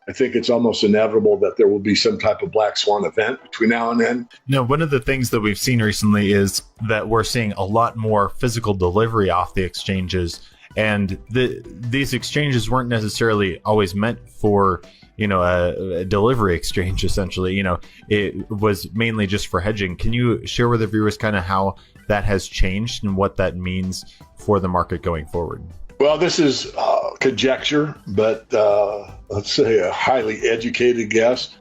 I think it's almost inevitable that there will be some type of black swan event between now and then. No, one of the things that we've seen recently is that we're seeing a lot more physical delivery off the exchanges. And these exchanges weren't necessarily always meant for, a delivery exchange, essentially. It was mainly just for hedging. Can you share with the viewers kind of how that has changed and what that means for the market going forward? Well, this is conjecture, but let's say a highly educated guess.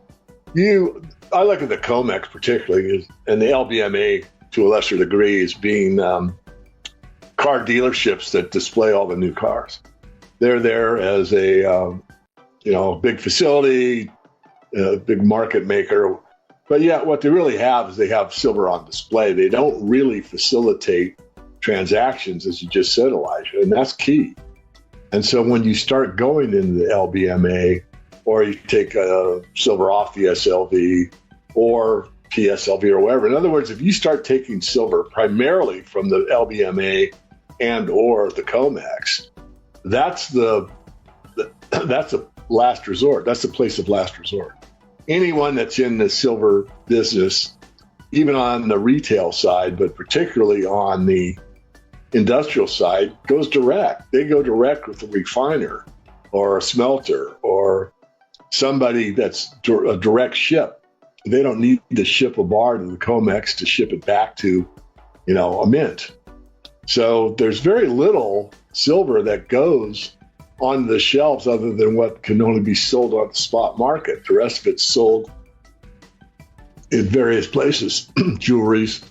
I look at the COMEX particularly, and the LBMA to a lesser degree as being car dealerships that display all the new cars. They're there as a big facility, a big market maker. But yet what they really have is they have silver on display. They don't really facilitate transactions, as you just said, Elijah, and that's key. And so when you start going into the LBMA, or you take silver off the SLV or PSLV or whatever, in other words, if you start taking silver primarily from the LBMA and or the COMEX, that's a last resort. That's the place of last resort. Anyone that's in the silver business, even on the retail side, but particularly on the industrial side, goes direct. They go direct with a refiner or a smelter or somebody that's a direct ship. They don't need to ship a bar to the COMEX to ship it back to, a mint. So there's very little silver that goes on the shelves other than what can only be sold on the spot market. The rest of it's sold in various places, jewelries,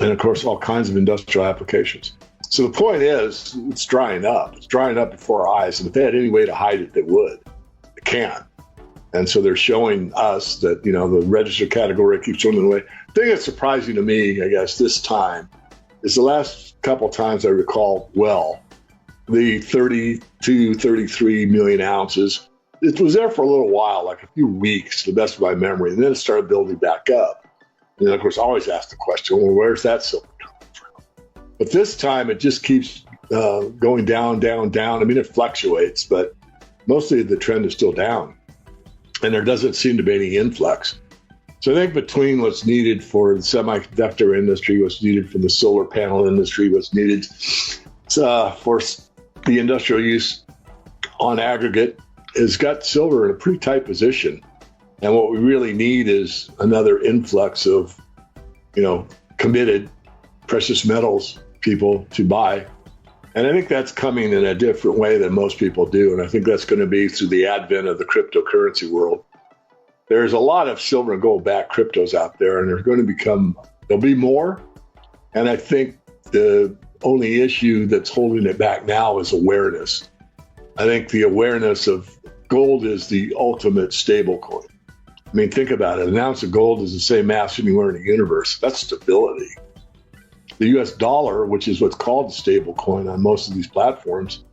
and of course, all kinds of industrial applications. So the point is, it's drying up. It's drying up before our eyes. And if they had any way to hide it, they would. They can't. And so they're showing us that, the register category keeps showing away. The thing that's surprising to me, I guess, this time is the last couple of times I recall the 32, 33 million ounces. It was there for a little while, like a few weeks, to the best of my memory, and then it started building back up. And then, of course, I always ask the question, well, where's that silver coming from? But this time it just keeps going down, down, down. I mean, it fluctuates, but mostly the trend is still down. And there doesn't seem to be any influx. So I think between what's needed for the semiconductor industry, what's needed for the solar panel industry, what's needed for the industrial use on aggregate, has got silver in a pretty tight position. And what we really need is another influx of, committed precious metals people to buy. And I think that's coming in a different way than most people do. And I think that's going to be through the advent of the cryptocurrency world. There's a lot of silver and gold backed cryptos out there, and there'll be more. And I think the only issue that's holding it back now is awareness. I think the awareness of gold is the ultimate stable coin. I mean, think about it. An ounce of gold is the same mass anywhere in the universe. That's stability. The US dollar, which is what's called the stable coin on most of these platforms,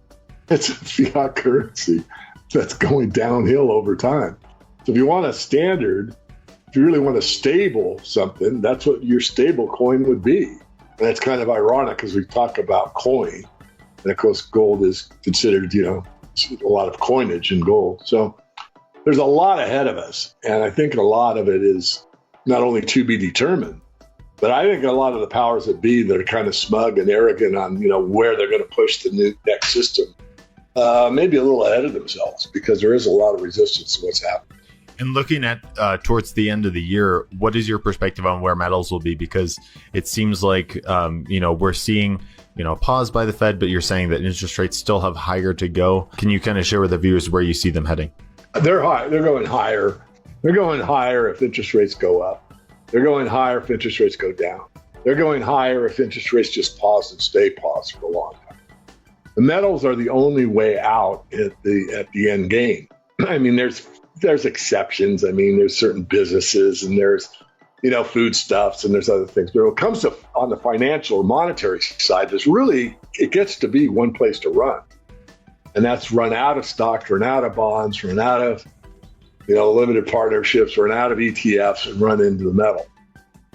it's a fiat currency that's going downhill over time. So if you want a standard, if you really want a stable something, that's what your stable coin would be. And that's kind of ironic because we talk about coin. And of course, gold is considered, a lot of coinage in gold. So there's a lot ahead of us. And I think a lot of it is not only to be determined, but I think a lot of the powers that be that are kind of smug and arrogant on, where they're going to push the next system, maybe a little ahead of themselves because there is a lot of resistance to what's happening. And looking at towards the end of the year, what is your perspective on where metals will be? Because it seems like, we're seeing, a pause by the Fed, but you're saying that interest rates still have higher to go. Can you kind of share with the viewers where you see them heading? They're high. They're going higher. They're going higher if interest rates go up. They're going higher if interest rates go down. They're going higher if interest rates just pause and stay paused for a long time. The metals are the only way out at the end game. I mean, there's exceptions. I mean, there's certain businesses and there's, foodstuffs and there's other things. But when it comes to on the financial or monetary side, it gets to be one place to run. And that's run out of stocks, run out of bonds, run out of, limited partnerships, run out of ETFs and run into the metal.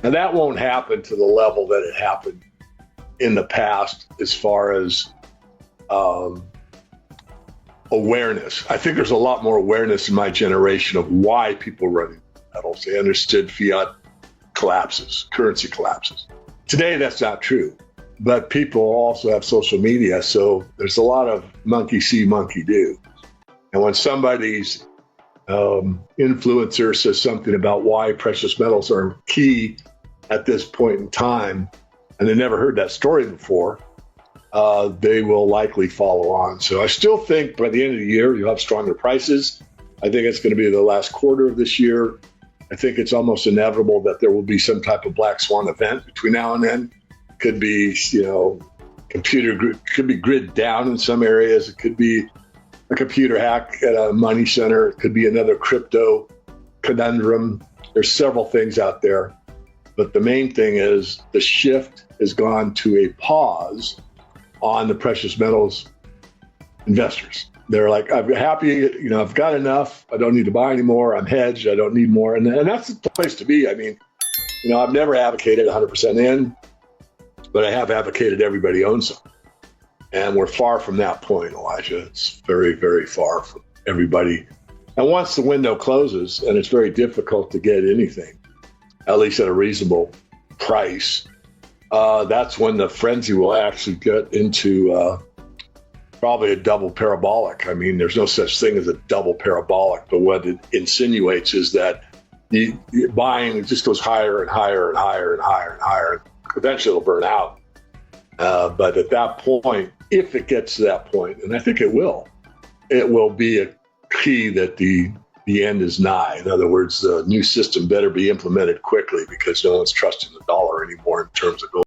And that won't happen to the level that it happened in the past as far as awareness. I think there's a lot more awareness in my generation of why people run into metals. They understood fiat collapses, currency collapses. Today, that's not true. But people also have social media, so there's a lot of monkey see, monkey do. And when somebody's influencer says something about why precious metals are key at this point in time, and they never heard that story before, they will likely follow on. So I still think by the end of the year, you'll have stronger prices. I think it's going to be the last quarter of this year. I think it's almost inevitable that there will be some type of black swan event between now and then. Could be, could be grid down in some areas. It could be a computer hack at a money center. It could be another crypto conundrum. There's several things out there. But the main thing is the shift has gone to a pause on the precious metals investors. They're like, I'm happy, I've got enough. I don't need to buy anymore. I'm hedged. I don't need more. And that's the place to be. I mean, I've never advocated 100% in, but I have advocated everybody owns some. And we're far from that point, Elijah. It's very, very far from everybody. And once the window closes, and it's very difficult to get anything, at least at a reasonable price, that's when the frenzy will actually get into probably a double parabolic. I mean, there's no such thing as a double parabolic, but what it insinuates is that the buying just goes higher and higher and higher and higher and higher. Eventually it'll burn out. But at that point, if it gets to that point, and I think it will be a key that the end is nigh. In other words, the new system better be implemented quickly because no one's trusting the dollar anymore in terms of gold.